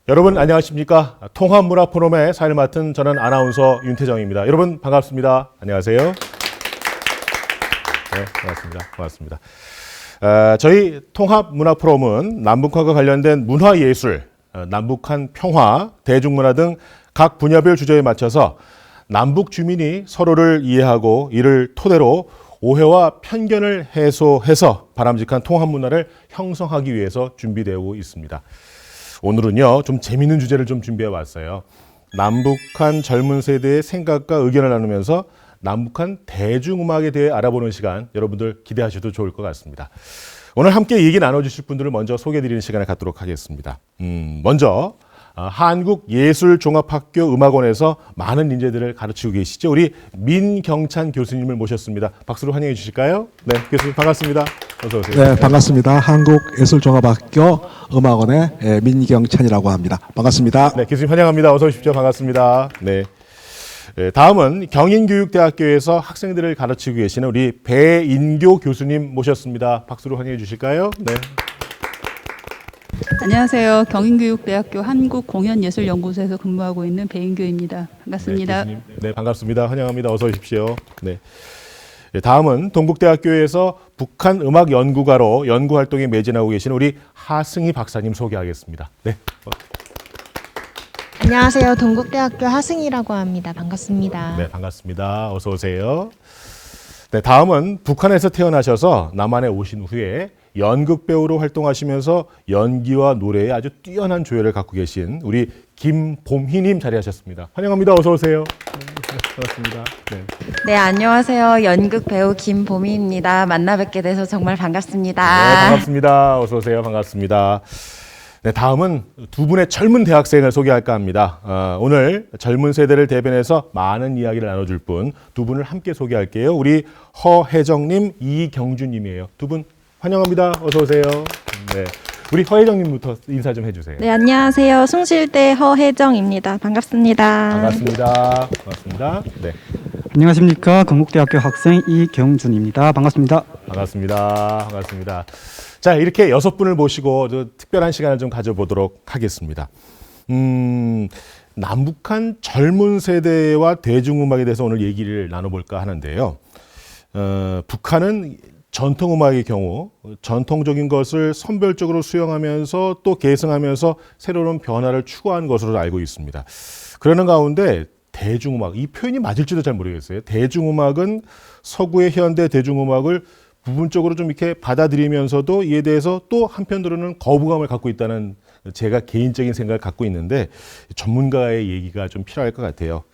여러분 안녕하십니까? 통합문화포럼의 사회를 맡은 저는 아나운서 윤태정입니다. 여러분 반갑습니다. 안녕하세요. 네, 반갑습니다. 저희 통합문화포럼은 남북한과 관련된 문화예술, 남북한 평화, 대중문화 등 각 분야별 주제에 맞춰서 남북 주민이 서로를 이해하고 이를 토대로 오해와 편견을 해소해서 바람직한 통합문화를 형성하기 위해서 준비되고 있습니다. 오늘은요, 좀 재미있는 주제를 좀 준비해 왔어요. 남북한 젊은 세대의 생각과 의견을 나누면서 남북한 대중음악에 대해 알아보는 시간 여러분들 기대하셔도 좋을 것 같습니다. 오늘 함께 얘기 나눠주실 분들을 먼저 소개해드리는 시간을 갖도록 하겠습니다. 먼저 한국예술종합학교 음악원에서 많은 인재들을 가르치고 계시죠. 우리 민경찬 교수님을 모셨습니다. 박수로 환영해 주실까요? 네, 교수님 반갑습니다. 어서 오세요. 네, 반갑습니다. 한국예술종합학교 음악원의 민경찬이라고 합니다. 반갑습니다. 네, 교수님 환영합니다. 어서 오십시오. 반갑습니다. 네. 다음은 경인교육대학교에서 학생들을 가르치고 계시는 우리 배인교 교수님 모셨습니다. 박수로 환영해 주실까요? 네. 안녕하세요. 경인교육대학교 한국공연예술연구소에서 근무하고 있는 배인교입니다. 반갑습니다. 네, 네, 반갑습니다. 환영합니다. 어서 오십시오. 네. 다음은 동국대학교에서 북한 음악 연구가로 연구 활동에 매진하고 계신 우리 하승희 박사님 소개하겠습니다. 네. 안녕하세요. 동국대학교 하승희라고 합니다. 반갑습니다. 네, 반갑습니다. 어서 오세요. 네, 다음은 북한에서 태어나셔서 남한에 오신 후에 연극 배우로 활동하시면서 연기와 노래에 아주 뛰어난 조예를 갖고 계신 우리 김봄희님 자리하셨습니다. 환영합니다. 어서 오세요. 네, 반갑습니다. 네. 네, 안녕하세요. 연극 배우 김보미입니다. 만나 뵙게 돼서 정말 반갑습니다. 네, 반갑습니다. 어서 오세요. 반갑습니다. 네, 다음은 두 분의 젊은 대학생을 소개할까 합니다. 오늘 젊은 세대를 대변해서 많은 이야기를 나눠줄 분 두 분을 함께 소개할게요. 우리 허혜정님, 이경주님이에요. 두 분 환영합니다. 어서 오세요. 네, 우리 허혜정님부터 인사 좀 해주세요. 네, 안녕하세요. 숭실대 허혜정입니다. 반갑습니다. 반갑습니다. 반갑습니다. 네, 안녕하십니까. 건국대학교 학생 이경준입니다. 반갑습니다. 반갑습니다. 반갑습니다. 자, 이렇게 6분을 모시고 특별한 시간을 좀 가져보도록 하겠습니다. 남북한 젊은 세대와 대중음악에 대해서 오늘 얘기를 나눠볼까 하는데요. 북한은 전통음악의 경우 전통적인 것을 선별적으로 수용하면서 또 계승하면서 새로운 변화를 추구하는 것으로 알고 있습니다. 그러는 가운데 대중음악, 이 표현이 맞을지도 잘 모르겠어요. 대중음악은 서구의 현대 대중음악을 부분적으로 좀 이렇게 받아들이면서도 이에 대해서 또 한편으로는 거부감을 갖고 있다는 제가 개인적인 생각을 갖고 있는데 전문가의 얘기가 좀 필요할 것 같아요.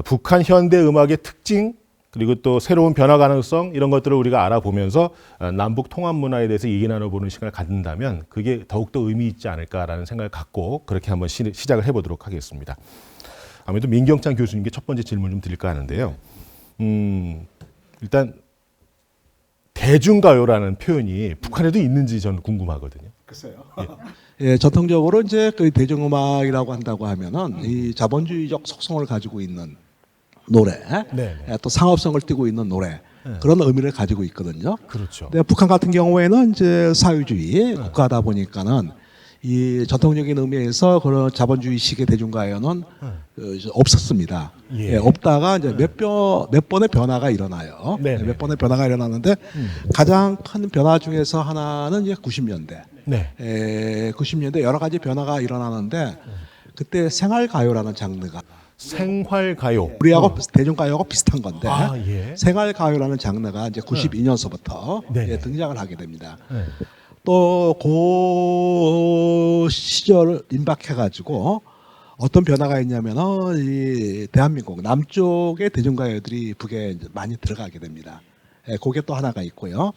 북한 현대 음악의 특징 그리고 또 새로운 변화 가능성 이런 것들을 우리가 알아보면서 남북 통합 문화에 대해서 얘기 나눠보는 시간을 갖는다면 그게 더욱더 의미 있지 않을까라는 생각을 갖고 그렇게 한번 시작을 해보도록 하겠습니다. 아무래도 민경찬 교수님께 첫 번째 질문 좀 드릴까 하는데요. 일단 대중가요라는 표현이 북한에도 있는지 저는 궁금하거든요. 글쎄요. 예, 전통적으로 이제 그 대중음악이라고 한다고 하면은 이 자본주의적 속성을 가지고 있는 노래, 또 상업성을 띠고 있는 노래 그런 의미를 가지고 있거든요. 그렇죠. 근데 북한 같은 경우에는 이제 사회주의 국가다 보니까는 이 전통적인 의미에서 그런 자본주의식의 대중가요는 없었습니다. 예. 예, 없다가 이제 몇 번의 변화가 일어나요. 네네. 몇 번의 변화가 일어나는데 가장 큰 변화 중에서 하나는 이제 90년대. 네. 90년대 여러 가지 변화가 일어나는데 그때 생활가요라는 장르가 생활가요. 우리하고 대중가요하고 비슷한 건데 예. 생활가요라는 장르가 이제 92년서부터 네네. 등장을 하게 됩니다. 네. 또 그 시절을 임박해가지고 어떤 변화가 있냐면은 이 대한민국 남쪽의 대중가요들이 북에 이제 많이 들어가게 됩니다. 예, 그게 또 하나가 있고요.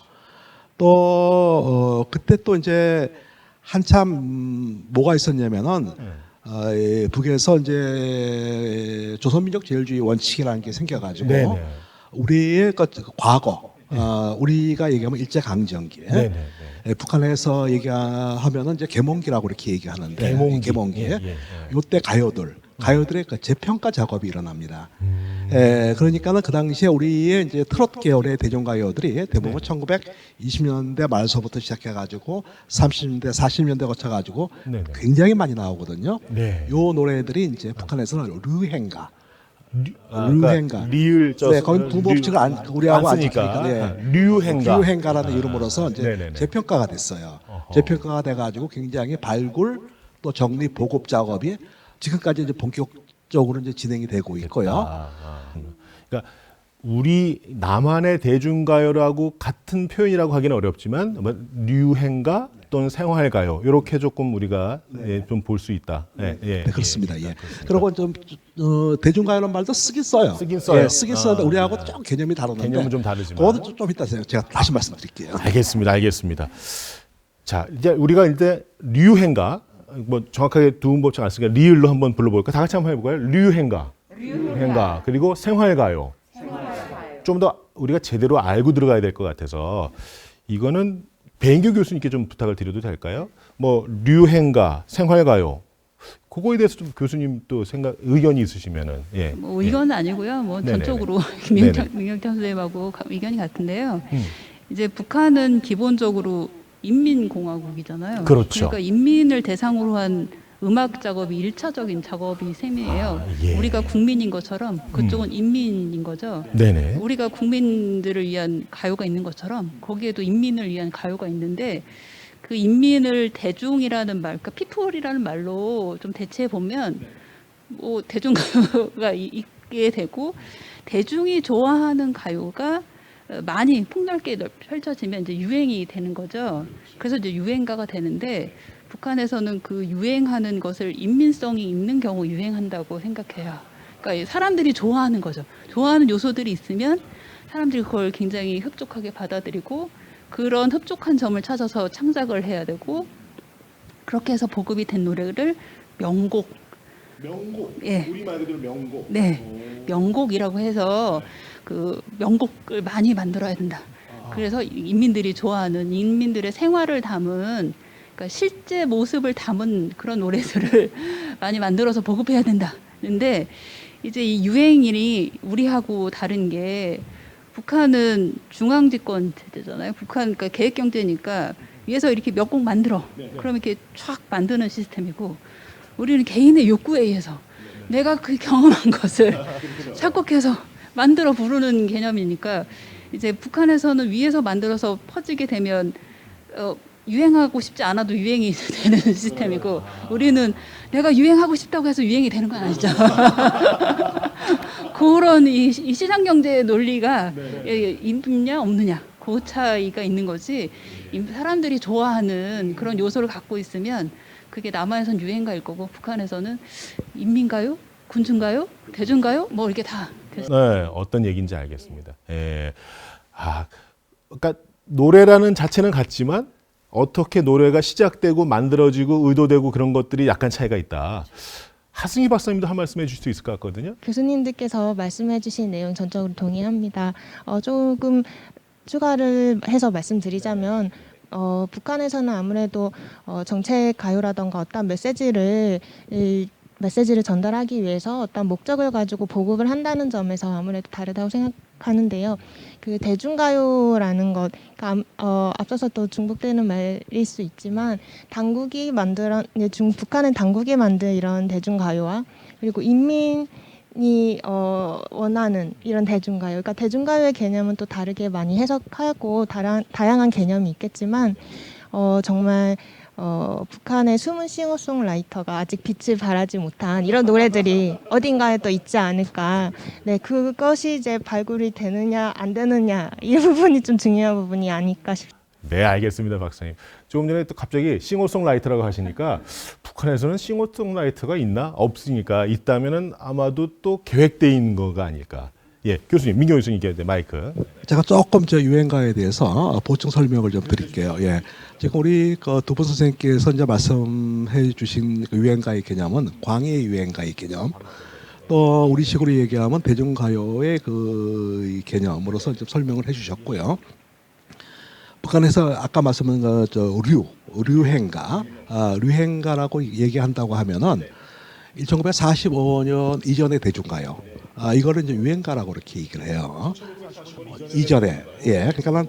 또 그때 또 이제 한참 뭐가 있었냐면은 이 북에서 이제 조선민족 제일주의 원칙이라는 게 생겨가지고 네네. 우리의 과거, 우리가 얘기하면 일제강점기, 북한에서 얘기하면은 이제 계몽기라고 이렇게 얘기하는데 계몽기. 예. 요때 가요들의 그 재평가 작업이 일어납니다. 그러니까는 그 당시에 우리의 이제 트로트 계열의 대중가요들이 대부분 1920년대 말서부터 시작해가지고 30년대, 40년대 거쳐가지고 네네. 굉장히 많이 나오거든요. 네. 요 노래들이 이제 북한에서는 류행가, 그러니까 리을 저 거기 부법칙을 우리하고 안 쓰니까 지키니까 류행가. 류행가라는 이름으로서 이제 네네네. 재평가가 됐어요. 어허. 재평가가 돼가지고 굉장히 발굴 또 정리 보급 작업이 지금까지 이제 본격적으로 이제 진행이 되고 있고요. 그러니까 우리 남한의 대중가요라고 같은 표현이라고 하기는 어렵지만 류행가 또는 생활가요 이렇게 조금 우리가 좀 볼 수 있다. 예, 예, 네, 그렇습니다. 예, 예. 그렇습니다. 그리고 좀 쓰기는 말도 쓰긴 써요. 쓰긴 써요. 예, 쓰긴 쓰는데 우리하고 좀 개념이 다르는데. 개념은 좀 다르지만. 그것도 좀 이따 제가 다시 말씀드릴게요. 알겠습니다. 자, 이제 우리가 이제 류행가 뭐 정확하게 두 음법칙 안 쓰니까 리을로 한번 불러볼까? 다 같이 한번 해볼까요? 류행가 그리고 생활가요. 좀 더 우리가 제대로 알고 들어가야 될 것 같아서 이거는 배인규 교수님께 좀 부탁을 드려도 될까요? 뭐 류행가, 생활가요. 그거에 대해서 좀 교수님 또 의견이 있으시면은 뭐 의견은 아니고요. 뭐 네네네. 전적으로 네네. 민경태 선생님하고 의견이 같은데요. 이제 북한은 기본적으로 인민공화국이잖아요. 그렇죠. 그러니까 인민을 대상으로 한 음악 작업이 일차적인 작업이 셈이에요. 예. 우리가 국민인 것처럼 그쪽은 인민인 거죠. 네네. 우리가 국민들을 위한 가요가 있는 것처럼 거기에도 인민을 위한 가요가 있는데 그 인민을 대중이라는 말, 그러니까 피플이라는 말로 좀 대체해 보면 뭐 대중가요가 있게 되고 대중이 좋아하는 가요가 많이 폭넓게 펼쳐지면 이제 유행이 되는 거죠. 그래서 이제 유행가가 되는데 북한에서는 그 유행하는 것을 인민성이 있는 경우 유행한다고 생각해요. 그러니까 사람들이 좋아하는 거죠. 좋아하는 요소들이 있으면 사람들이 그걸 굉장히 흡족하게 받아들이고 그런 흡족한 점을 찾아서 창작을 해야 되고 그렇게 해서 보급이 된 노래를 명곡. 예. 우리말 그대로 명곡. 네. 명곡이라고 해서 그 명곡을 많이 만들어야 된다. 그래서 인민들이 좋아하는 인민들의 생활을 담은 그러니까 실제 모습을 담은 그런 노래들을 많이 만들어서 보급해야 된다. 근데 이제 이 유행이 우리하고 다른 게 북한은 중앙집권 체제잖아요. 북한 그러니까 계획경제니까 위에서 이렇게 몇 곡 만들어. 그럼 이렇게 촥 만드는 시스템이고 우리는 개인의 욕구에 의해서 내가 그 경험한 것을 착곡해서 만들어 부르는 개념이니까 이제 북한에서는 위에서 만들어서 퍼지게 되면 유행하고 싶지 않아도 유행이 되는 시스템이고 우리는 내가 유행하고 싶다고 해서 유행이 되는 건 아니죠. 그런 이 시장 경제의 논리가 있느냐 없느냐 그 차이가 있는 거지. 사람들이 좋아하는 그런 요소를 갖고 있으면 그게 남한에서는 유행가일 거고 북한에서는 인민가요, 군중가요, 대중가요 뭐 이렇게 다. 네, 어떤 얘기인지 알겠습니다. 예. 그러니까 노래라는 자체는 같지만 어떻게 노래가 시작되고 만들어지고 의도되고 그런 것들이 약간 차이가 있다. 하승희 박사님도 한 말씀 해주실 수 있을 것 같거든요. 교수님들께서 말씀해주신 내용 전적으로 동의합니다. 조금 추가를 해서 말씀드리자면 북한에서는 아무래도 정책 가요라던가 어떤 메시지를 전달하기 위해서 어떤 목적을 가지고 보급을 한다는 점에서 아무래도 다르다고 생각하는데요. 그 대중가요라는 것, 그러니까 앞서서 또 중복되는 말일 수 있지만 북한은 당국이 만든 이런 대중가요와 그리고 인민이 원하는 이런 대중가요, 그러니까 대중가요의 개념은 또 다르게 많이 해석하고 다양한 개념이 있겠지만 정말 북한의 숨은 싱어송라이터가 아직 빛을 발하지 못한 이런 노래들이 어딘가에 또 있지 않을까. 네, 그것이 이제 발굴이 되느냐 안 되느냐 이 부분이 좀 중요한 부분이 아닐까 싶습니다. 네, 알겠습니다, 박사님. 조금 전에 또 갑자기 싱어송라이터라고 하시니까 북한에서는 싱어송라이터가 있나? 없으니까 있다면은 아마도 또 계획돼 있는 거가 아닐까. 예, 교수님, 민경 교수님께 마이크. 제가 조금 저 유행가에 대해서 보충 설명을 좀 드릴게요. 예. 지금 우리 두 분 선생님께서 이제 말씀해 주신 그 유행가의 개념은 광해 유행가의 개념. 또 우리식으로 얘기하면 대중가요의 그 개념으로서 좀 설명을 해 주셨고요. 북한에서 아까 말씀한 류행가, 류행가라고 얘기한다고 하면은 1945년 이전의 대중가요. 이거를 이제 유행가라고 이렇게 얘기를 해요. 이전에 그러니까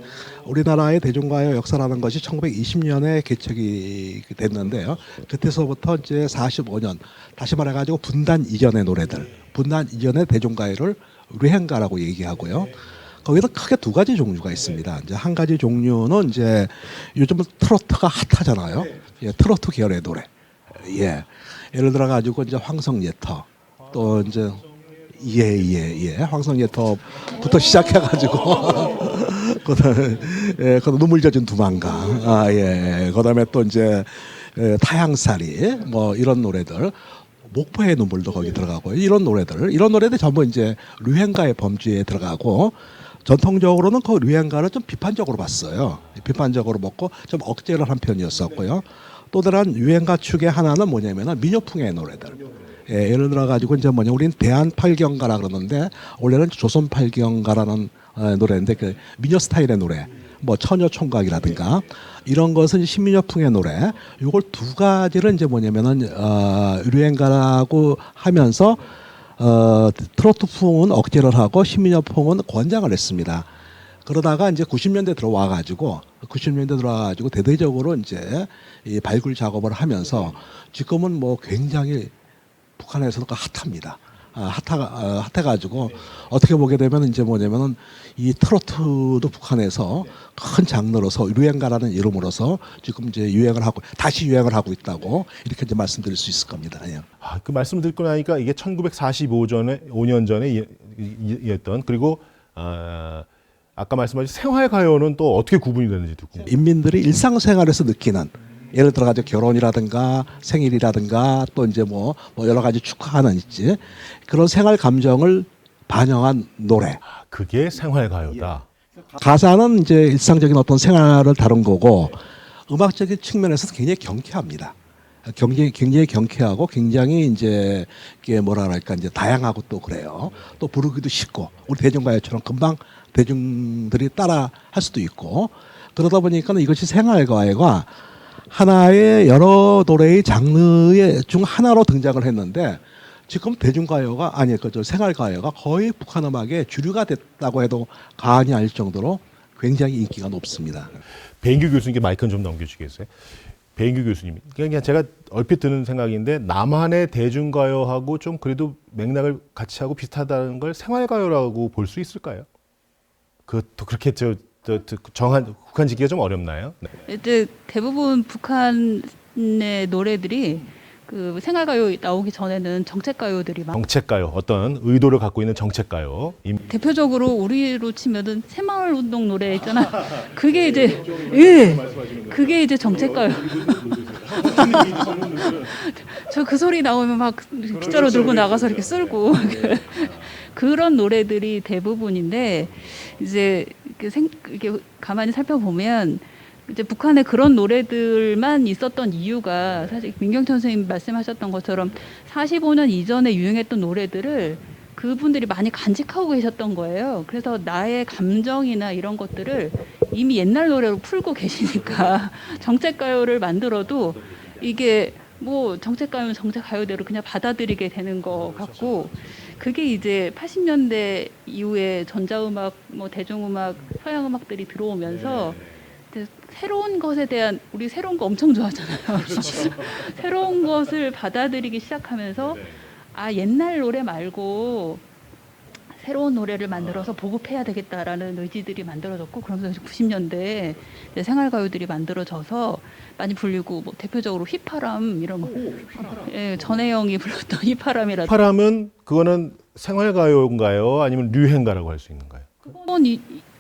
우리나라의 대중가요 역사라는 것이 1920년에 개척이 됐는데요. 그때서부터 이제 45년 다시 말해가지고 분단 이전의 노래들, 분단 이전의 대중가요를 유행가라고 얘기하고요. 거기서 크게 두 가지 종류가 있습니다. 이제 한 가지 종류는 이제 요즘 트로트가 핫하잖아요. 트로트 계열의 노래. 예를 들어 가지고 이제 황성예터 또 이제 황성예터부터 시작해가지고 그다음에 눈물 젖은 두만강 그다음에 또 이제 타향살이 뭐 이런 노래들 목포의 눈물도 거기 들어가고 이런 노래들 전부 이제 유행가의 범주에 들어가고 전통적으로는 그 유행가를 좀 비판적으로 봤어요. 비판적으로 먹고 좀 억제를 한 편이었었고요. 또 다른 유행가 축의 하나는 뭐냐면은 민요풍의 노래들. 예를 들어 가지고 이제 우리는 대한팔경가라 그러는데 원래는 조선팔경가라는 노래인데 그 민요 스타일의 노래, 뭐 처녀총각이라든가 이런 것은 신민요풍의 노래. 이걸 두 가지를 이제 유행가라고 하면서 트로트풍은 억제를 하고 신민요풍은 권장을 했습니다. 그러다가 이제 90년대 들어와가지고 대대적으로 이제 이 발굴 작업을 하면서 지금은 뭐 굉장히 북한에서도 핫합니다. 핫해가지고 어떻게 보게 되면 이제 이 트로트도 북한에서 큰 장르로서 유행가라는 이름으로서 지금 이제 다시 유행을 하고 있다고 이렇게 이제 말씀드릴 수 있을 겁니다. 그 말씀을 듣고 나니까 이게 1945년 전에 이었던 그리고 아까 말씀하신 생활가요는 또 어떻게 구분이 되는지 듣고 인민들이 일상생활에서 느끼는 예를 들어 가지고 결혼이라든가 생일이라든가 또 이제 뭐 여러 가지 축하하는 있지 그런 생활 감정을 반영한 노래. 그게 생활가요다. 가사는 이제 일상적인 어떤 생활을 다룬 거고 음악적인 측면에서 굉장히 경쾌합니다. 굉장히 경쾌하고 굉장히 이제 이게 이제 다양하고 또 그래요. 또 부르기도 쉽고 우리 대중가요처럼 금방 대중들이 따라 할 수도 있고 그러다 보니까 이것이 생활가요가 하나의 여러 노래의 장르 중 하나로 등장을 했는데 지금 대중가요가 생활가요가 거의 북한 음악의 주류가 됐다고 해도 과언이 아닐 정도로 굉장히 인기가 높습니다. 배인규 교수님께 마이크는 좀 넘겨주시겠어요? 배인규 교수님, 그냥 제가 얼핏 드는 생각인데 남한의 대중가요하고 좀 그래도 맥락을 같이 하고 비슷하다는 걸 생활가요라고 볼 수 있을까요? 그것도 그렇게 국한 짓기가 좀 어렵나요? 네. 이제 대부분 북한의 노래들이 그 생활가요 나오기 전에는 정책가요들이 정책가요, 어떤 의도를 갖고 있는 정책가요. 대표적으로 우리로 치면은 새마을운동 노래 있잖아. 그게 이제 그게 이제 정책가요. 저 그 소리 나오면 막 빗자루 들고 나가서 이렇게 쓸고 그런 노래들이 대부분인데 이제 이렇게 가만히 살펴보면 이제 북한에 그런 노래들만 있었던 이유가 사실 민경천 선생님 말씀하셨던 것처럼 45년 이전에 유행했던 노래들을 그분들이 많이 간직하고 계셨던 거예요. 그래서 나의 감정이나 이런 것들을 이미 옛날 노래로 풀고 계시니까 정책가요를 만들어도 이게 뭐 정책가요는 정책가요대로 그냥 받아들이게 되는 것 같고 그게 이제 80년대 이후에 전자음악, 뭐 대중음악, 서양음악들이 들어오면서 새로운 것에 대한 우리 새로운 거 엄청 좋아하잖아요. 새로운 것을 받아들이기 시작하면서 옛날 노래 말고 새로운 노래를 만들어서 보급해야 되겠다라는 의지들이 만들어졌고 그러면서 90년대에 생활가요들이 만들어져서 많이 불리고 뭐 대표적으로 휘파람 이런 거 전혜영이 불렀던 휘파람이라든지 휘파람은 그거는 생활가요인가요? 아니면 류행가라고 할 수 있는가요? 그건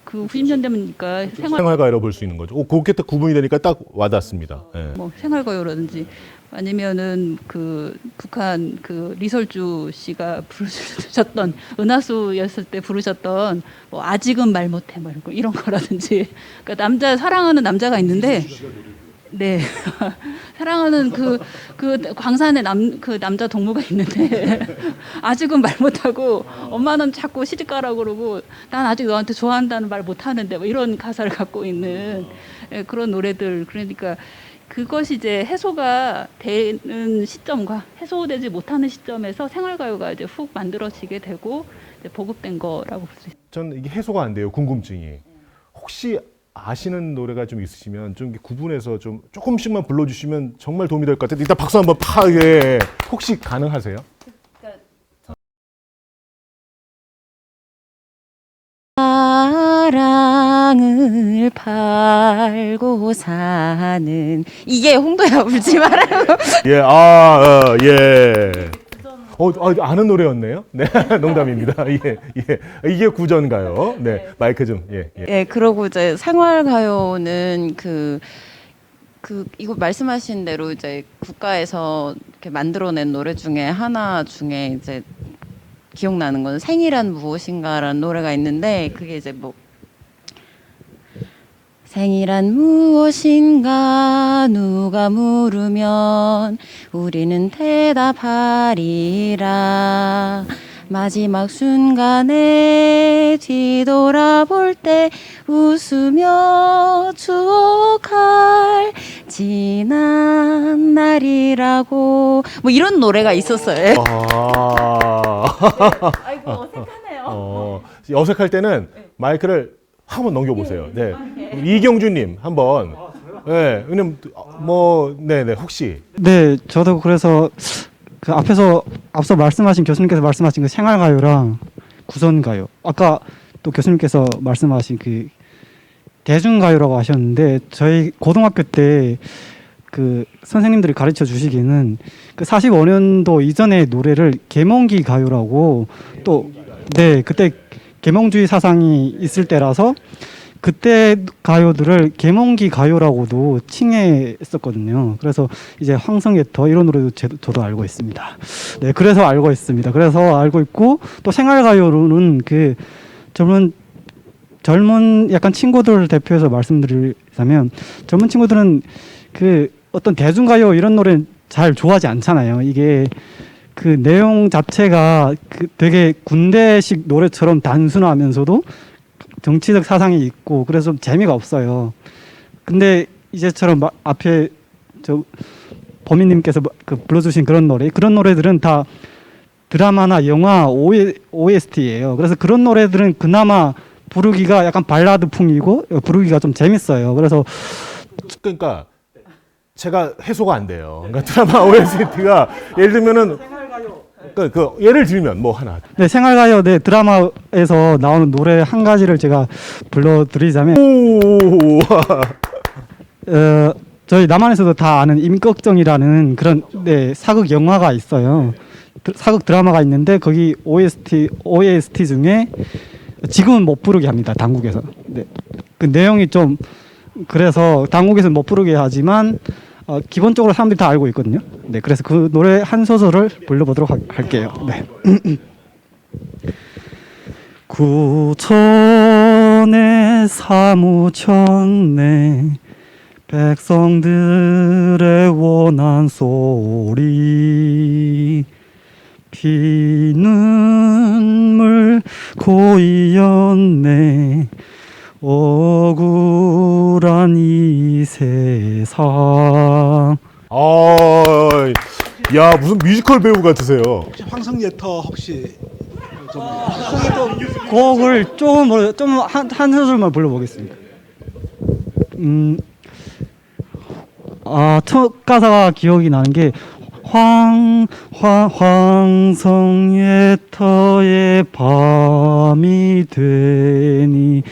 그 90년대니까 생활가요로 볼 수 있는 거죠. 그렇게 딱 구분이 되니까 딱 와닿습니다. 뭐 생활가요라든지 아니면은 그 북한 그 리설주 씨가 부르셨던 은하수였을 때 부르셨던 뭐 아직은 말 못해 뭐 이런 거라든지 그러니까 사랑하는 남자가 있는데 사랑하는 그 광산에 그 남자 동무가 있는데 아직은 말 못하고 엄마는 자꾸 시집 가라고 그러고 난 아직 너한테 좋아한다는 말 못하는데 뭐 이런 가사를 갖고 있는 그런 노래들 그러니까 그것이 이제 해소가 되는 시점과 해소되지 못하는 시점에서 생활가요가 이제 훅 만들어지게 되고 이제 보급된 거라고 볼 수 있어요. 전 이게 해소가 안 돼요. 궁금증이. 혹시 아시는 노래가 좀 있으시면 좀 이렇게 구분해서 좀 조금씩만 불러주시면 정말 도움이 될 것 같아요. 일단 박수 한번 파. 예. 혹시 가능하세요? 사랑을 팔고 사는 이게 홍도야 울지 말라고. 예, 예. 아는 노래였네요? 네, 농담입니다. 예, 예. 이게 구전가요? 네, 마이크 좀, 예, 예. 예, 그러고 이제 생활가요는 이거 말씀하신 대로 이제 국가에서 이렇게 만들어낸 노래 중에 하나 중에 이제 기억나는 건 생이란 무엇인가라는 노래가 있는데 그게 이제 뭐 생이란 무엇인가 누가 물으면 우리는 대답하리라 마지막 순간에 뒤돌아볼 때 웃으며 추억할 지난 날이라고 뭐 이런 노래가 있었어요. 아이고 어색하네요. 어색할 때는 마이크를 한번 넘겨보세요. 네, 이경주님 한번. 네, 왜냐면 네네 혹시. 네, 저도 그래서 그 앞서 말씀하신 교수님께서 말씀하신 그 생활가요랑 구전가요. 아까 또 교수님께서 말씀하신 그 대중가요라고 하셨는데 저희 고등학교 때 그 선생님들이 가르쳐 주시기는 그 45년도 이전의 노래를 계몽기 가요라고 또 네, 그때 계몽주의 사상이 있을 때라서 그때 가요들을 계몽기 가요라고도 칭했었거든요. 그래서 이제 황성애터 이런 노래도 저도 알고 있습니다. 네, 그래서 알고 있습니다. 그래서 알고 있고 또 생활가요로는 그 젊은 약간 친구들 대표해서 말씀드리자면 젊은 친구들은 그 어떤 대중가요 이런 노래는 잘 좋아하지 않잖아요. 이게 그 내용 자체가 그 되게 군대식 노래처럼 단순하면서도 정치적 사상이 있고 그래서 좀 재미가 없어요. 근데 이제처럼 앞에 범인님께서 그 불러주신 그런 노래들은 다 드라마나 영화 OST예요. 그래서 그런 노래들은 그나마 부르기가 약간 발라드풍이고 부르기가 좀 재밌어요. 그러니까 제가 해소가 안 돼요. 그러니까 드라마 OST가 예를 들면은 예를 들면 뭐 하나. 네, 생활가요 네 드라마에서 나오는 노래 한 가지를 제가 불러드리자면 저희 남한에서도 다 아는 임꺽정이라는 그런 네 사극 영화가 있어요. 사극 드라마가 있는데 거기 OST 중에 지금은 못 부르게 합니다. 당국에서. 네. 그 내용이 좀 그래서 당국에서는 못 부르게 하지만 기본적으로 사람들이 다 알고 있거든요. 네, 그래서 그 노래 한 소절을 불러보도록 할게요. 네. 구천에 사무쳤네 백성들의 원한 소리 피눈물 고이었네 억울한 이 세상. 야 무슨 뮤지컬 배우 같으세요. 혹시 황성예터 혹시 곡을 한 소절만 불러보겠습니다. 첫 가사가 기억이 나는 게 황성예터의 밤이 되니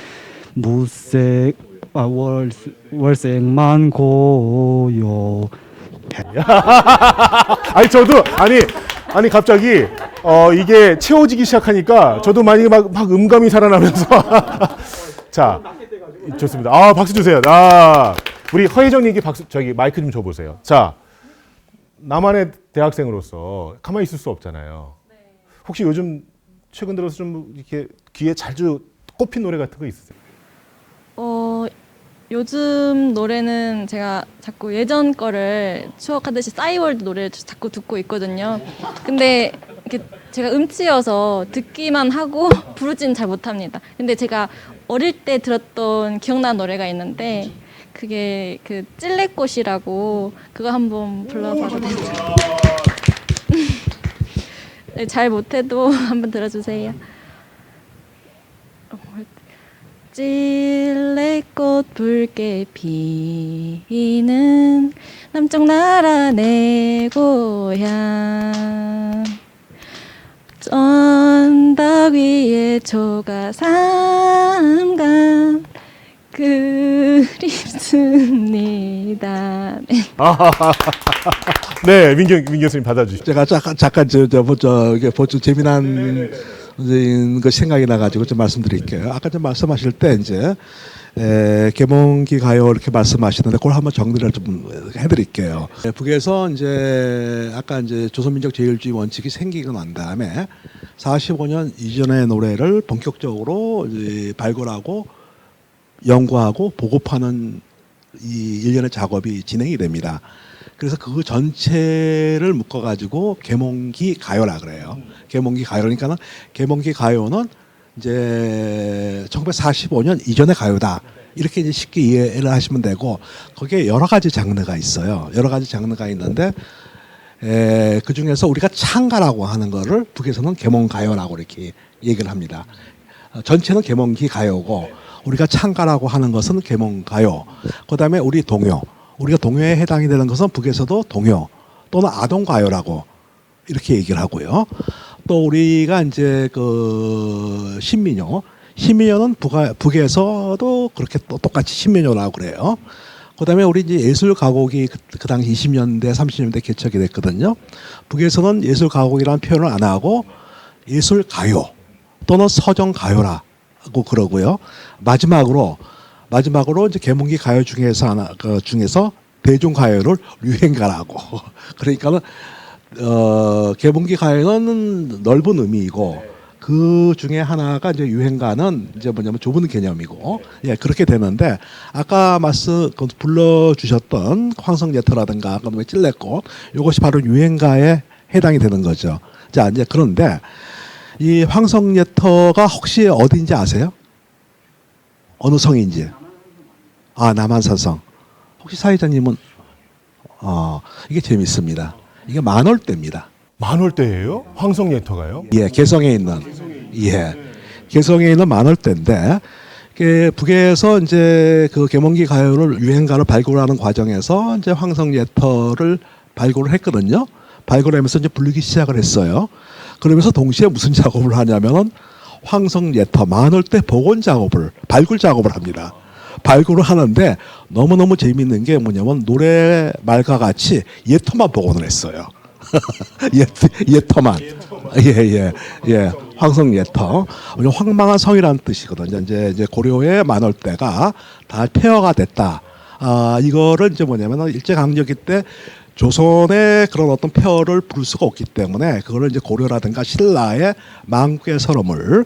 월색만 고요. 아니 갑자기 이게 채워지기 시작하니까 저도 많이 막 음감이 살아나면서 자 좋습니다. 박수 주세요. 우리 허혜정님께 박수 마이크 좀 줘보세요. 자 남한의 대학생으로서 가만히 있을 수 없잖아요. 혹시 요즘 최근 들어서 좀 이렇게 귀에 자주 꼽힌 노래 같은 거 있으세요? 요즘 노래는 제가 자꾸 예전 거를 추억하듯이 싸이월드 노래를 자꾸 듣고 있거든요. 근데 이렇게 제가 음치여서 듣기만 하고 부르지는 잘 못합니다. 근데 제가 어릴 때 들었던 기억나는 노래가 있는데 그게 그 찔레꽃이라고 그거 한번 불러봐도 될까요? 네, 잘 못해도 한번 들어주세요. 찔레꽃 붉게 피는 남쪽 나라 내 고향 언덕 위에 초가 삼간 그립습니다. 네, 민 교수님 받아주시죠. 제가 잠깐 이게 보충 재미난 거 생각이 나가지고 좀 말씀드릴게요. 아까 좀 말씀하실 때 이제 계몽기 가요 이렇게 말씀하시는데 그걸 한번 정리를 좀 해드릴게요. 북에서 이제 아까 이제 조선민족 제일주의 원칙이 생기고 난 다음에 45년 이전의 노래를 본격적으로 이제 발굴하고 연구하고 보급하는 이 일련의 작업이 진행이 됩니다. 그래서 그 전체를 묶어가지고 계몽기 가요라 그래요. 계몽기 가요니까는 계몽기 가요는 이제 1945년 이전의 가요다. 이렇게 이제 쉽게 이해를 하시면 되고 거기에 여러 가지 장르가 있어요. 여러 가지 장르가 있는데 그 중에서 우리가 창가라고 하는 거를 북에서는 계몽가요라고 이렇게 얘기를 합니다. 전체는 계몽기 가요고 우리가 창가라고 하는 것은 계몽가요. 그다음에 우리 동요. 우리가 동요에 해당이 되는 것은 북에서도 동요 또는 아동가요라고 이렇게 얘기를 하고요. 또 우리가 이제 그 신민요는 북에서도 그렇게 또 똑같이 신민요라고 그래요. 그다음에 우리 이제 예술 가곡이 그 당시 20년대 30년대 개척이 됐거든요. 북에서는 예술 가곡이라는 표현을 안 하고 예술 가요 또는 서정 가요라고 그러고요. 마지막으로 이제 계몽기 가요 중에서 대중 가요를 유행가라고. 그러니까는 계몽기 가요는 넓은 의미이고 그 중에 하나가 이제 유행가는 이제 뭐냐면 좁은 개념이고 예 그렇게 되는데 아까 불러주셨던 황성예터라든가 그다음에 찔레꽃 이것이 바로 유행가에 해당이 되는 거죠. 자 이제 그런데 이 황성예터가 혹시 어디인지 아세요? 어느 성인지? 아 남한산성. 혹시 사회자님은 이게 재밌습니다. 이게 만월대입니다. 만월대예요? 황성예터가요? 예, 개성에 있는 만월대인데 북에서 이제 그 계몽기 가요를 유행가를 발굴하는 과정에서 이제 황성예터를 발굴을 했거든요. 발굴하면서 이제 부르기 시작을 했어요. 그러면서 동시에 무슨 작업을 하냐면은 황성예터 만월대 복원 작업을 발굴 작업을 합니다. 발굴을 하는데 너무너무 재미있는 게 뭐냐면 노래 말과 같이 예터만 복원을 했어요. 예터만. 예. 황성예터. 황망한 성이라는 뜻이거든요. 이제 고려의 만월대가 다 폐허가 됐다. 이거를 이제 뭐냐면 일제강점기 때 조선의 그런 어떤 폐허를 부를 수가 없기 때문에 그거를 이제 고려라든가 신라의 망국의 서름을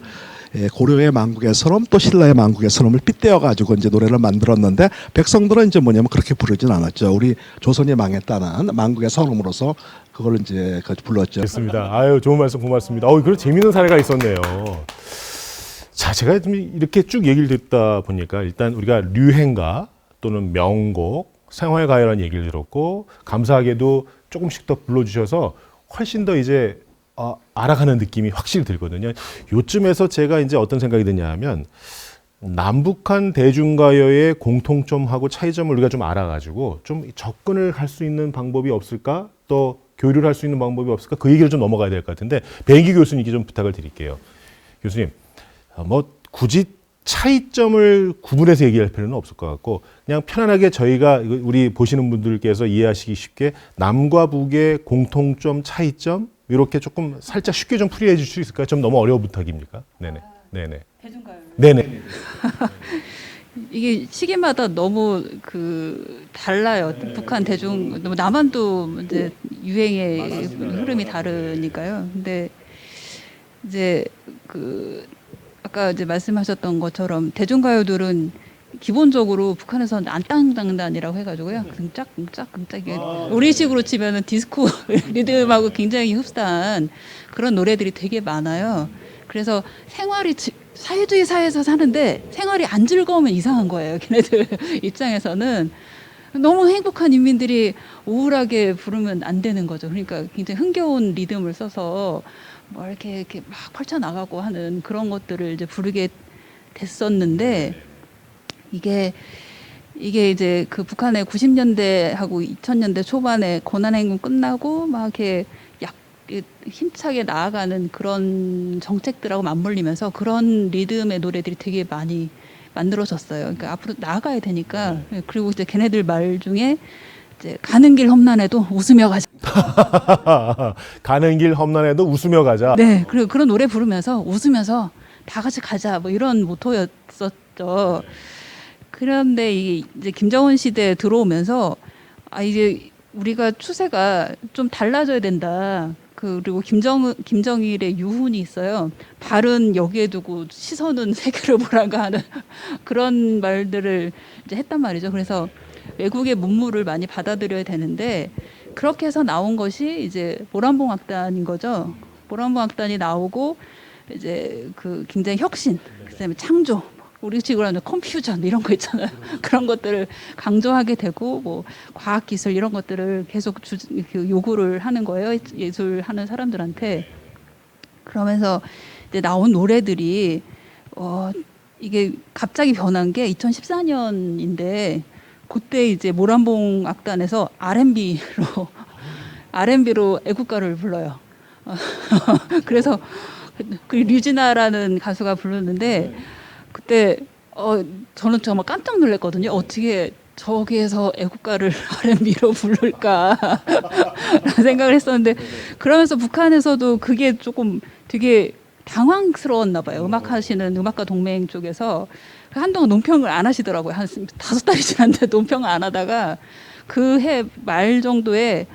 고려의 망국의 서름 또 신라의 망국의 서름을 빗대어 가지고 이제 노래를 만들었는데 백성들은 이제 뭐냐면 그렇게 부르진 않았죠. 우리 조선이 망했다는 망국의 서름으로서 그걸 이제 불렀죠. 됐습니다. 아유 좋은 말씀 고맙습니다. 그런 재미있는 사례가 있었네요. 자 제가 좀 이렇게 쭉 얘기를 듣다 보니까 일단 우리가 류행가 또는 명곡 생활가요라는 얘기를 들었고 감사하게도 조금씩 더 불러주셔서 훨씬 더 이제 알아가는 느낌이 확실히 들거든요. 요쯤에서 제가 이제 어떤 생각이 드냐면 남북한 대중가요의 공통점하고 차이점을 우리가 좀 알아가지고 좀 접근을 할 수 있는 방법이 없을까? 또 교류를 할 수 있는 방법이 없을까? 그 얘기를 좀 넘어가야 될 것 같은데 배인기 교수님께 좀 부탁을 드릴게요. 교수님, 굳이 차이점을 구분해서 얘기할 필요는 없을 것 같고 그냥 편안하게 저희가 우리 보시는 분들께서 이해하시기 쉽게 남과 북의 공통점, 차이점 이렇게 조금 살짝 쉽게 좀 풀이해 주실 수 있을까요? 좀 너무 어려운 부탁입니까? 네네. 대중가요. 네네. 이게 시기마다 너무 달라요. 북한 대중, 남한도 이제 유행의 흐름이 다르니까요. 근데 이제 아까 이제 말씀하셨던 것처럼 대중가요들은 기본적으로 북한에서는 안땅장단이라고 해가지고요. 끔짝 우리식으로 치면은 디스코 리듬하고 굉장히 흡사한 그런 노래들이 되게 많아요. 그래서 생활이 사회주의 사회에서 사는데 생활이 안 즐거우면 이상한 거예요. 걔네들 입장에서는 너무 행복한 인민들이 우울하게 부르면 안 되는 거죠. 그러니까 굉장히 흥겨운 리듬을 써서 뭐 이렇게 막 펼쳐 나가고 하는 그런 것들을 이제 부르게 됐었는데 이게 이제 그 북한의 90년대하고 2000년대 초반에 고난행군 끝나고 막 이렇게 힘차게 나아가는 그런 정책들하고 맞물리면서 그런 리듬의 노래들이 되게 많이 만들어졌어요. 그러니까 앞으로 나아가야 되니까. 그리고 이제 걔네들 말 중에 이제 가는 길 험난해도 웃으며 가자. 가는 길 험난해도 웃으며 가자. 네, 그리고 그런 노래 부르면서 웃으면서 다 같이 가자. 뭐 이런 모토였었죠. 그런데 이게 이제 김정은 시대에 들어오면서 이제 우리가 추세가 좀 달라져야 된다. 그리고 김정일의 유훈이 있어요. 발은 여기에 두고 시선은 세계를 보라가 하는 그런 말들을 이제 했단 말이죠. 그래서 외국의 문물을 많이 받아들여야 되는데 그렇게 해서 나온 것이 이제 모란봉 악단인 거죠. 모란봉 악단이 나오고 이제 그 굉장히 혁신, 그다음에 창조, 우리 식으로 하는 컴퓨전 이런 거 있잖아요. 그런 것들을 강조하게 되고 뭐 과학 기술 이런 것들을 계속 요구를 하는 거예요. 예술하는 사람들한테. 그러면서 이제 나온 노래들이 이게 갑자기 변한 게 2014년인데 그때 이제 모란봉 악단에서 R&B로 애국가를 불러요. 그래서 그 류진아라는 가수가 부르는데 그때 저는 정말 깜짝 놀랐거든요. 어떻게 저기에서 애국가를 R&B로 부를까라는 생각을 했었는데 그러면서 북한에서도 그게 조금 되게 당황스러웠나 봐요. 음악하시는 음악가 동맹 쪽에서 한동안 논평을 안 하시더라고요. 한 5달이 지났는데 논평을 안 하다가 그 해 말 정도에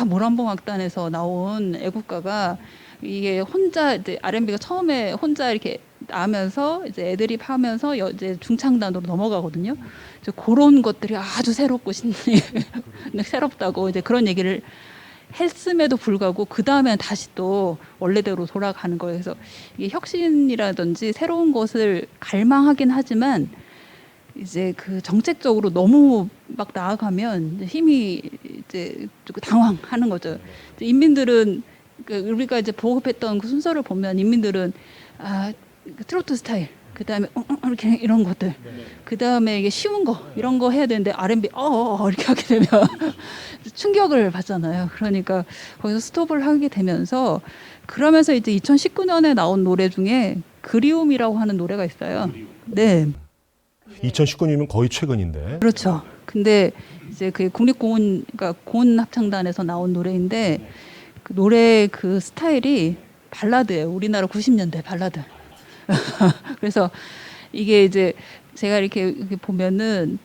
모란봉 악단에서 나온 애국가가 이게 혼자 이제 R&B가 처음에 혼자 이렇게 나면서 이제 애드립 하면서 이제 중창단으로 넘어가거든요. 이제 그런 것들이 아주 새롭고 새롭다고 이제 그런 얘기를 했음에도 불구하고 그 다음에는 다시 또 원래대로 돌아가는 거예요. 그래서 이게 혁신이라든지 새로운 것을 갈망하긴 하지만 이제 그 정책적으로 너무 막 나아가면 이제 힘이 이제 좀 당황하는 거죠. 이제 인민들은 우리가 이제 보급했던 그 순서를 보면 인민들은 트로트 스타일, 그 다음에 이렇게 이런 것들, 그 다음에 이게 쉬운 거 이런 거 해야 되는데 R&B 이렇게 하게 되면 충격을 받잖아요. 그러니까 거기서 스톱을 하게 되면서 그러면서 이제 2019년에 나온 노래 중에 그리움이라고 하는 노래가 있어요. 네. 2019년이면 거의 최근인데. 그렇죠. 근데 이제 그 국립공원, 그러니까 고운합창단에서 나온 노래인데 그 노래 그 스타일이 발라드예요. 우리나라 90년대 발라드. 그래서 이게 이제 제가 이렇게 보면은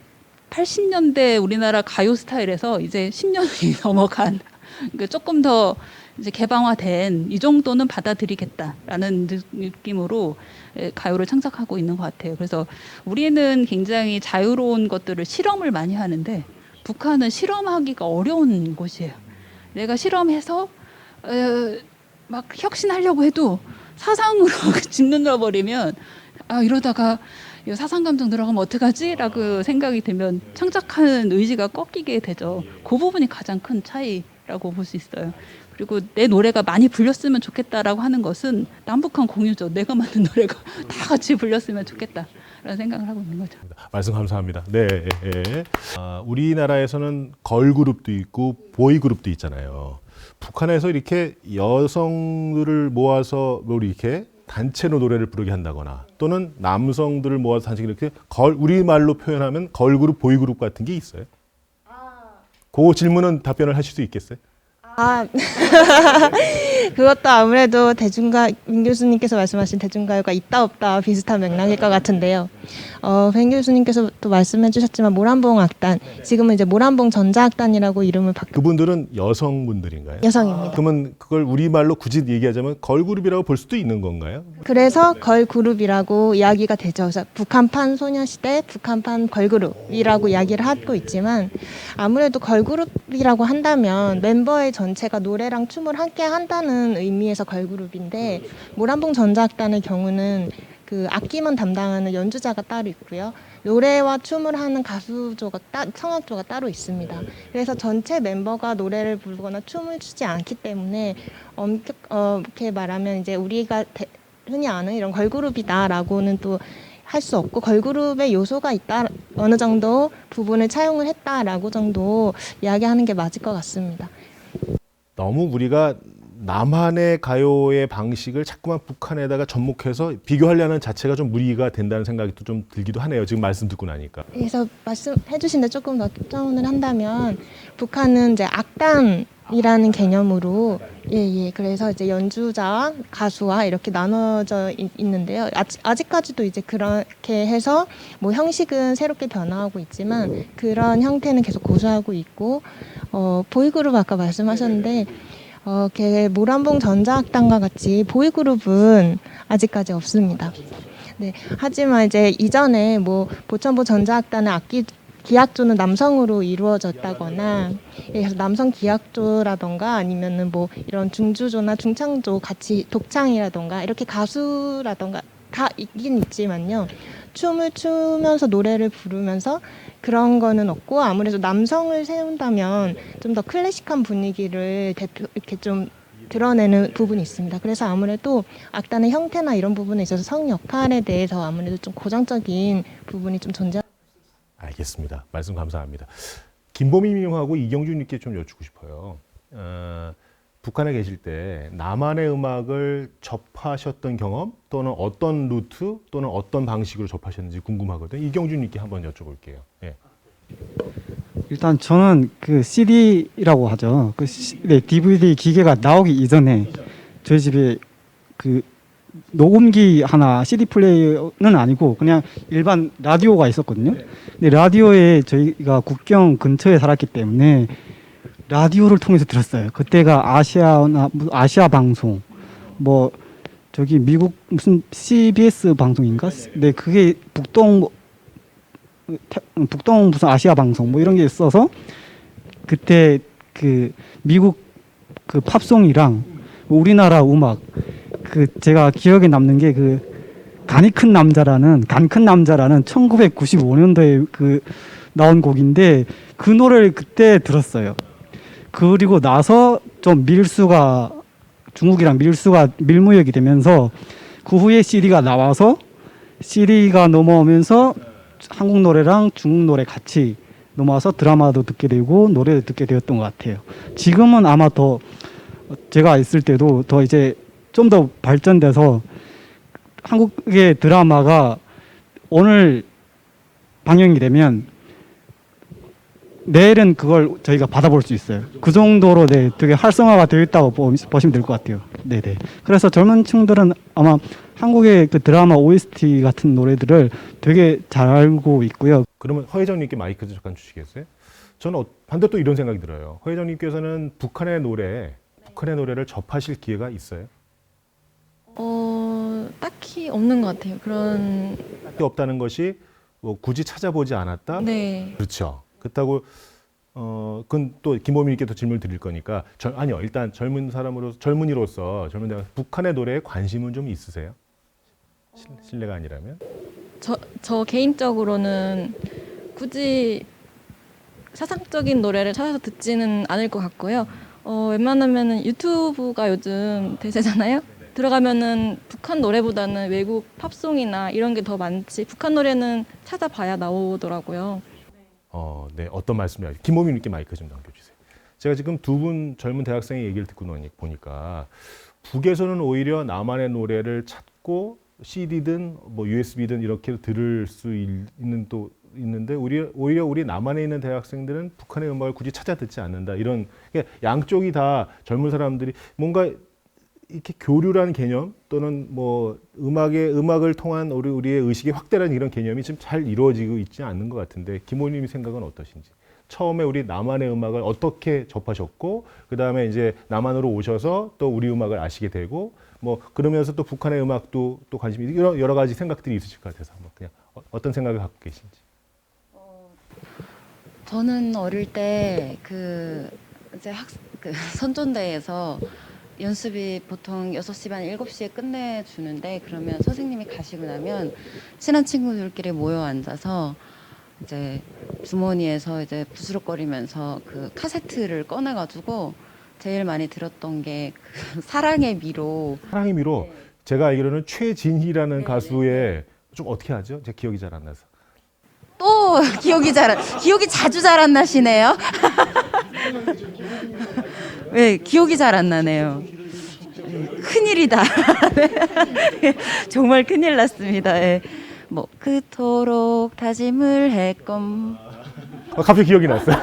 80년대 우리나라 가요 스타일에서 이제 10년이 넘어간, 그러니까 조금 더 이제 개방화된 이 정도는 받아들이겠다라는 느낌으로 가요를 창작하고 있는 것 같아요. 그래서 우리는 굉장히 자유로운 것들을 실험을 많이 하는데 북한은 실험하기가 어려운 곳이에요. 내가 실험해서 막 혁신하려고 해도 사상으로 짓눌러 버리면 이러다가 사상 감정 들어가면 어떡하지? 라고 생각이 들면 창작하는 의지가 꺾이게 되죠. 그 부분이 가장 큰 차이라고 볼 수 있어요. 그리고 내 노래가 많이 불렸으면 좋겠다라고 하는 것은 남북한 공유죠. 내가 만든 노래가 다 같이 불렸으면 좋겠다라는 생각을 하고 있는 거죠. 말씀 감사합니다. 네. 우리나라에서는 걸그룹도 있고 보이그룹도 있잖아요. 북한에서 이렇게 여성들을 모아서 이렇게 단체로 노래를 부르게 한다거나 또는 남성들을 모아서 단체 이렇게 우리말로 표현하면 걸그룹, 보이그룹 같은 게 있어요? 그 질문은 답변을 하실 수 있겠어요? 그것도 아무래도 민 교수님께서 말씀하신 대중가요가 있다 없다 비슷한 맥락일 것 같은데요. 백 교수님께서 또 말씀해 주셨지만 모란봉 악단, 지금은 이제 모란봉 전자악단이라고 이름을 그분들은 여성분들인가요? 여성입니다. 그러면 그걸 우리말로 굳이 얘기하자면 걸그룹이라고 볼 수도 있는 건가요? 그래서 걸그룹이라고 이야기가 되죠. 그래서 북한판 소녀시대, 북한판 걸그룹이라고 이야기를 하고 있지만 아무래도 걸그룹이라고 한다면 멤버의 전체가 노래랑 춤을 함께 한다는 의미에서 걸그룹인데 모란봉 전자악단의 경우는 그 악기만 담당하는 연주자가 따로 있고요. 노래와 춤을 하는 가수조가 성악조가 따로 있습니다. 그래서 전체 멤버가 노래를 부르거나 춤을 추지 않기 때문에 이렇게 말하면 이제 우리가 흔히 아는 이런 걸그룹이다라고는 또 할 수 없고, 걸그룹의 요소가 있다, 어느 정도 부분을 차용을 했다라고 정도 이야기하는 게 맞을 것 같습니다. 너무 우리가 남한의 가요의 방식을 자꾸만 북한에다가 접목해서 비교하려는 자체가 좀 무리가 된다는 생각이 또 좀 들기도 하네요. 지금 말씀 듣고 나니까. 그래서 말씀해 주신 데 조금 더 접근을 한다면, 북한은 이제 악단이라는 개념으로 그래서 이제 연주자와 가수와 이렇게 나눠져 있는데요. 아직까지도 이제 그렇게 해서 뭐 형식은 새롭게 변화하고 있지만 그런 형태는 계속 고수하고 있고, 보이그룹 아까 말씀하셨는데 이렇게 모란봉 전자악단과 같이 보이그룹은 아직까지 없습니다. 네, 하지만 이제 이전에 뭐 보천보 전자악단의 기악조는 남성으로 이루어졌다거나, 그래서 남성 기악조라던가 아니면은 뭐 이런 중주조나 중창조 같이 독창이라던가 이렇게 가수라던가 다 있긴 있지만요. 춤을 추면서 노래를 부르면서 그런 거는 없고, 아무래도 남성을 세운다면 좀 더 클래식한 분위기를 이렇게 좀 드러내는 부분이 있습니다. 그래서 아무래도 악단의 형태나 이런 부분에 있어서 성 역할에 대해서 아무래도 좀 고정적인 부분이 좀 알겠습니다. 말씀 감사합니다. 김보미님하고 이경준님께 좀 여쭙고 싶어요. 북한에 계실 때 남한의 음악을 접하셨던 경험, 또는 어떤 루트 또는 어떤 방식으로 접하셨는지 궁금하거든요. 이경준님께 한번 여쭤볼게요. 예. 일단 저는 그 CD라고 하죠. DVD 기계가 나오기 이전에 저희 집에 그 녹음기 하나, CD 플레이어는 아니고 그냥 일반 라디오가 있었거든요. 근데 라디오에 저희가 국경 근처에 살았기 때문에 라디오를 통해서 들었어요. 그때가 아시아 방송, 뭐 저기 미국 무슨 CBS 방송인가? 네, 그게 북동 무슨 아시아 방송 뭐 이런 게 있어서 그때 그 미국 그 팝송이랑 우리나라 음악, 그 제가 기억에 남는 게 그 간이 큰 남자라는 1995년도에 그 나온 곡인데 그 노래를 그때 들었어요. 그리고 나서 좀 중국이랑 밀무역이 되면서 그 후에 CD가 나와서 CD가 넘어오면서 한국 노래랑 중국 노래 같이 넘어와서 드라마도 듣게 되고 노래도 듣게 되었던 것 같아요. 지금은 아마 더 제가 있을 때도 더 이제 좀 더 발전돼서 한국의 드라마가 오늘 방영이 되면 내일은 그걸 저희가 받아볼 수 있어요. 그 정도로 네, 되게 활성화가 되어 있다고 보시면 될 것 같아요. 네네. 그래서 젊은 층들은 아마 한국의 그 드라마 OST 같은 노래들을 되게 잘 알고 있고요. 그러면 허혜정님께 마이크 잠깐 주시겠어요? 저는 반대 또 이런 생각이 들어요. 허혜정님께서는 북한의 노래를 접하실 기회가 있어요? 딱히 없는 것 같아요. 그런. 없다는 것이 뭐 굳이 찾아보지 않았다? 네. 그렇죠. 그렇다고 그건 또 김보민님께 또 질문을 드릴 거니까 아니요. 일단 젊은이로서 북한의 노래에 관심은 좀 있으세요? 실례가 아니라면? 저 개인적으로는 굳이 사상적인 노래를 찾아서 듣지는 않을 것 같고요. 웬만하면은 유튜브가 요즘 대세잖아요. 들어가면은 북한 노래보다는 외국 팝송이나 이런 게 더 많지, 북한 노래는 찾아봐야 나오더라고요. 네, 어떤 말씀이에요? 김보민님께 마이크 좀 넘겨주세요. 제가 지금 두 분 젊은 대학생의 얘기를 듣고 보니까 북에서는 오히려 남한의 노래를 찾고 CD든 뭐 USB든 이렇게 들을 수 있는데 오히려 우리 남한에 있는 대학생들은 북한의 음악을 굳이 찾아 듣지 않는다. 이런 그러니까 양쪽이 다 젊은 사람들이 뭔가 이렇게 교류라는 개념 또는 뭐 음악을 통한 우리의 의식의 확대라는 이런 개념이 지금 잘 이루어지고 있지 않는 것 같은데 김호님의 생각은 어떠신지? 처음에 우리 남한의 음악을 어떻게 접하셨고 그 다음에 이제 남한으로 오셔서 또 우리 음악을 아시게 되고 뭐 그러면서 또 북한의 음악도 또 관심이 이런 여러 가지 생각들이 있으실 것 같아서 한번 그냥 어떤 생각을 갖고 계신지. 저는 어릴 때 이제 선전대에서 연습이 보통 6시 반, 7시에 끝내주는데 그러면 선생님이 가시고 나면 친한 친구들끼리 모여 앉아서 이제 주머니에서 이제 부스럭거리면서 그 카세트를 꺼내가지고 제일 많이 들었던 게 그 사랑의 미로. 사랑의 미로. 제가 알기로는 최진희라는 가수의 좀 어떻게 하죠? 제 기억이 잘 안 나서. 또 기억이 자주 잘 안 나시네요. 네, 기억이 잘 안 나네요. 큰일이다. 네. 정말 큰일 났습니다. 네. 뭐 그토록 다짐을 했건. 갑자기 기억이 났어요.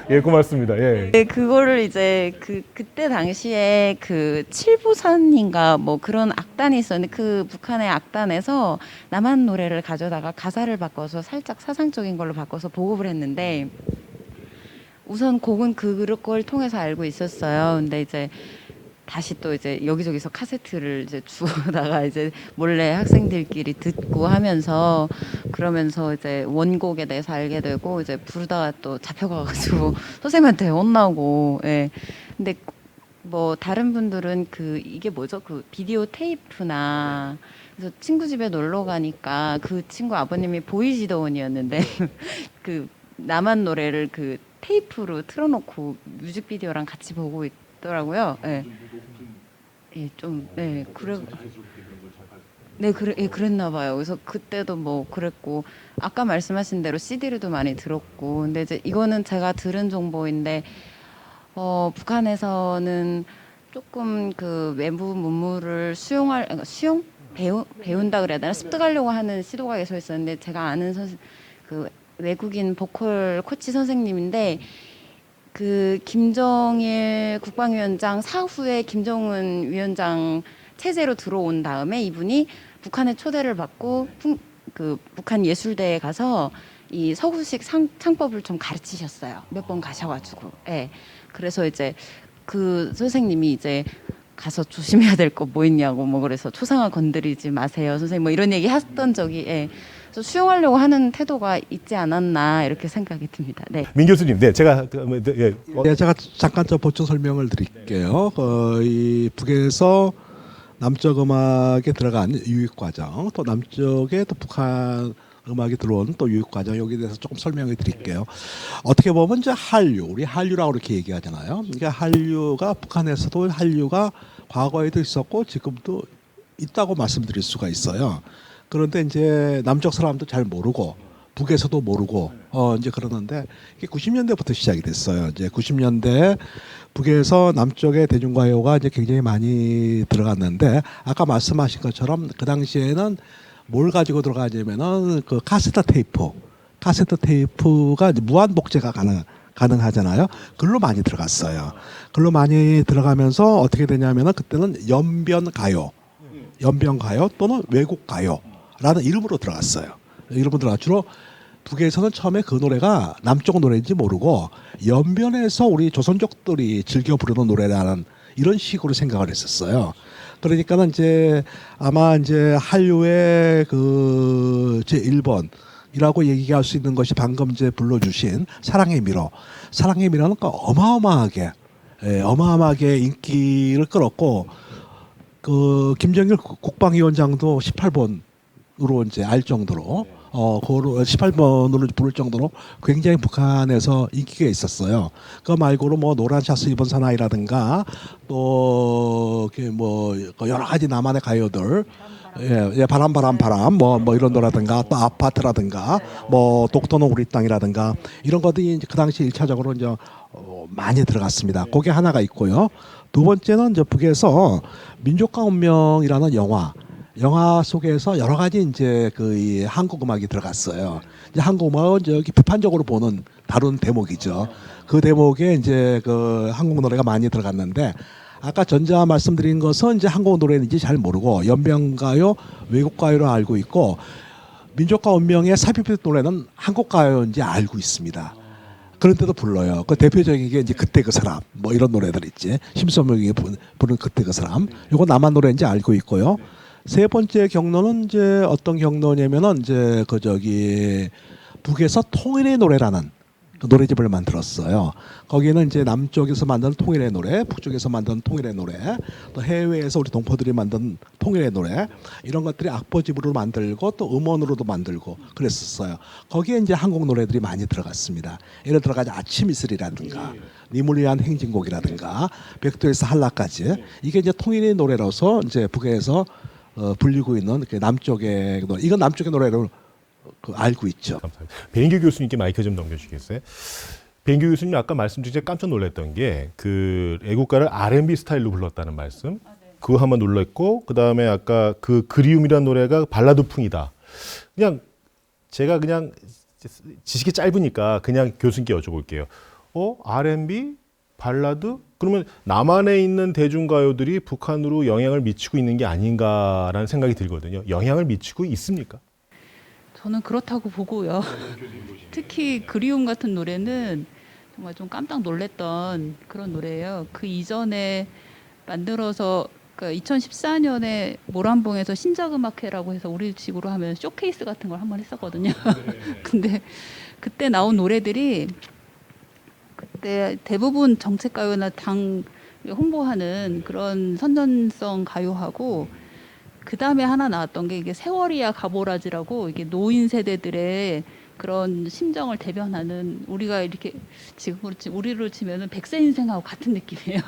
예, 고맙습니다. 예. 네, 그거를 이제 그때 당시에 그 칠보산인가 뭐 그런 악단이 있었는데 그 북한의 악단에서 남한 노래를 가져다가 가사를 바꿔서 살짝 사상적인 걸로 바꿔서 보급을 했는데 우선 곡은 그걸 통해서 알고 있었어요. 근데 이제 다시 또 이제 여기저기서 카세트를 이제 주워다가 이제 몰래 학생들끼리 듣고 하면서 그러면서 이제 원곡에 대해서 알게 되고 이제 부르다가 또 잡혀가가지고 선생님한테 혼나고. 예. 근데 뭐 다른 분들은 그 이게 뭐죠? 그 비디오 테이프나 그래서 친구 집에 놀러 가니까 그 친구 아버님이 보이지더원이었는데 그 남한 노래를 그 테이프로 틀어놓고 뮤직비디오랑 같이 보고 있더라고요. 예. 예, 좀, 네, 그랬나 봐요. 그래서 그때도 뭐 그랬고, 아까 말씀하신 대로 CD로도 많이 들었고, 근데 이제 이거는 제가 들은 정보인데, 북한에서는 조금 그 외부 문물을 배운다 그래야 되나? 습득하려고 하는 시도가 계속 있었는데, 제가 아는 그 외국인 보컬 코치 선생님인데, 그 김정일 국방위원장 사후에 김정은 위원장 체제로 들어온 다음에 이분이 북한의 초대를 받고 그 북한 예술대에 가서 이 서구식 창법을 좀 가르치셨어요. 몇 번 가셔가지고. 예. 그래서 이제 그 선생님이 이제 가서 조심해야 될 거 뭐 있냐고 뭐 그래서 초상화 건드리지 마세요 선생님 뭐 이런 얘기 했던 적이. 예. 그래서 수용하려고 하는 태도가 있지 않았나 이렇게 생각이 듭니다. 네. 민 교수님, 네, 제가 예. 네, 제가 잠깐 좀 보충 설명을 드릴게요. 이 북에서 남쪽 음악에 들어간 유입 과정, 또 남쪽에 또 북한 음악이 들어온 또 유입 과정 여기에 대해서 조금 설명을 드릴게요. 어떻게 보면 이제 우리 한류라고 이렇게 얘기하잖아요. 이게 한류가 북한에서도 한류가 과거에도 있었고 지금도 있다고 말씀드릴 수가 있어요. 그런데 이제 남쪽 사람도 잘 모르고 북에서도 모르고 이제 그러는데 이게 90년대부터 시작이 됐어요. 이제 90년대 북에서 남쪽의 대중가요가 이제 굉장히 많이 들어갔는데 아까 말씀하신 것처럼 그 당시에는 뭘 가지고 들어가냐면은 그 카세트 테이프가 이제 무한 복제가 가능하잖아요. 글로 많이 들어갔어요. 글로 많이 들어가면서 어떻게 되냐면은 그때는 연변가요 또는 외국가요라는 이름으로 들어갔어요. 주로 북에서는 처음에 그 노래가 남쪽 노래인지 모르고 연변에서 우리 조선족들이 즐겨 부르는 노래라는 이런 식으로 생각을 했었어요. 그러니까는 이제 아마 이제 한류의 그 제 1번이라고 얘기할 수 있는 것이 방금 이제 불러주신 사랑의 미로는 어마어마하게 인기를 끌었고 그 김정일 국방위원장도 18번으로 이제 알 정도로 그거로 18번으로 부를 정도로 굉장히 북한에서 인기가 있었어요. 그 말고도 뭐 노란 샤스 입은 사나이라든가 또 뭐 여러 가지 남한의 가요들, 예, 바람 뭐 이런 노라든가 또 아파트라든가 뭐 독도는 우리 땅이라든가 이런 것들이 이제 그 당시 1차적으로 이제 많이 들어갔습니다. 그게 하나가 있고요. 두 번째는 이제 북에서 민족과 운명이라는 영화 속에서 여러 가지 이제 이 한국 음악이 들어갔어요. 이제 한국 음악은 저기 비판적으로 다룬 대목이죠. 그 대목에 이제 그 한국 노래가 많이 들어갔는데 아까 전자 말씀드린 것은 이제 한국 노래인지 잘 모르고 연변가요, 외국가요로 알고 있고 민족과 운명의 삽입 노래는 한국가요인지 알고 있습니다. 그런데도 불러요. 그 대표적인 게 이제 그때 그 사람 뭐 이런 노래들 있지. 심수봉이 부른 그때 그 사람. 이거 남한 노래인지 알고 있고요. 세 번째 경로는 이제 어떤 경로냐면은 이제 그 저기 북에서 통일의 노래라는 그 노래집을 만들었어요. 거기는 이제 남쪽에서 만든 통일의 노래, 북쪽에서 만든 통일의 노래, 또 해외에서 우리 동포들이 만든 통일의 노래 이런 것들이 악보집으로 만들고 또 음원으로도 만들고 그랬었어요. 거기에 이제 한국 노래들이 많이 들어갔습니다. 예를 들어 가지고 아침 이슬이라든가 님을 위한 행진곡이라든가 백두에서 한라까지 이게 이제 통일의 노래로서 이제 북에서 불리고 있는 그 남쪽의 노래. 이건 남쪽의 노래로 알고 있죠. 감사합니다. 배인규 교수님께 마이크 좀 넘겨주시겠어요? 배인규 교수님 아까 말씀 중에 깜짝 놀랐던 게 그 애국가를 R&B 스타일로 불렀다는 말씀. 그거 한번 놀랐고 그다음에 아까 그 그리움이라는 노래가 발라드풍이다. 그냥 제가 그냥 지식이 짧으니까 그냥 교수님께 여쭤볼게요. R&B? 발라드? 그러면 남한에 있는 대중가요들이 북한으로 영향을 미치고 있는 게 아닌가라는 생각이 들거든요. 영향을 미치고 있습니까? 저는 그렇다고 보고요. 특히 그리움 같은 노래는 정말 좀 깜짝 놀랐던 그런 노래예요. 그 이전에 만들어서 2014년에 모란봉에서 신작음악회라고 해서 우리 식으로 하면 쇼케이스 같은 걸 한번 했었거든요. 근데 그때 나온 노래들이 그때 대부분 정책가요나 당 홍보하는 그런 선전성 가요하고 그 다음에 하나 나왔던 게 이게 세월이야 가보라지라고 이게 노인 세대들의 그런 심정을 대변하는 우리가 이렇게 지금 그렇지 우리로 치면은 백세 인생하고 같은 느낌이에요.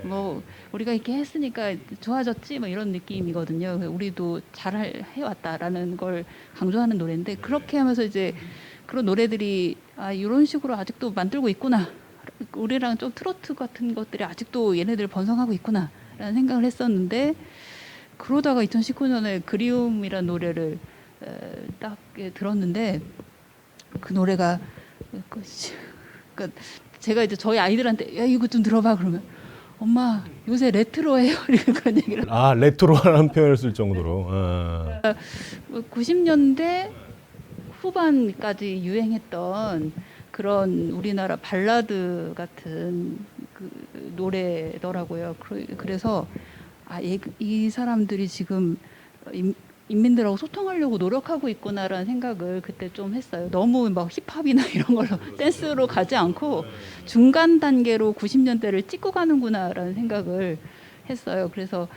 뭐 우리가 이렇게 했으니까 좋아졌지 뭐 이런 느낌이거든요. 우리도 잘 해왔다라는 걸 강조하는 노래인데 그렇게 하면서 이제 그런 노래들이 이런 식으로 아직도 만들고 있구나. 우리랑 좀 트로트 같은 것들이 아직도 얘네들 번성하고 있구나라는 생각을 했었는데 그러다가 2019년에 그리움이라는 노래를 딱 들었는데 그 노래가 그러니까 제가 이제 저희 아이들한테 야 이거 좀 들어봐 그러면 엄마 요새 레트로예요 그런 얘기를 레트로라는 표현을 쓸 정도로 90년대 후반까지 유행했던 그런 우리나라 발라드 같은 그 노래더라고요. 그래서 이 사람들이 지금 인민들하고 소통하려고 노력하고 있구나라는 생각을 그때 좀 했어요. 너무 막 힙합이나 이런 걸로 댄스로 가지 않고 중간 단계로 90년대를 찍고 가는구나라는 생각을 했어요. 그래서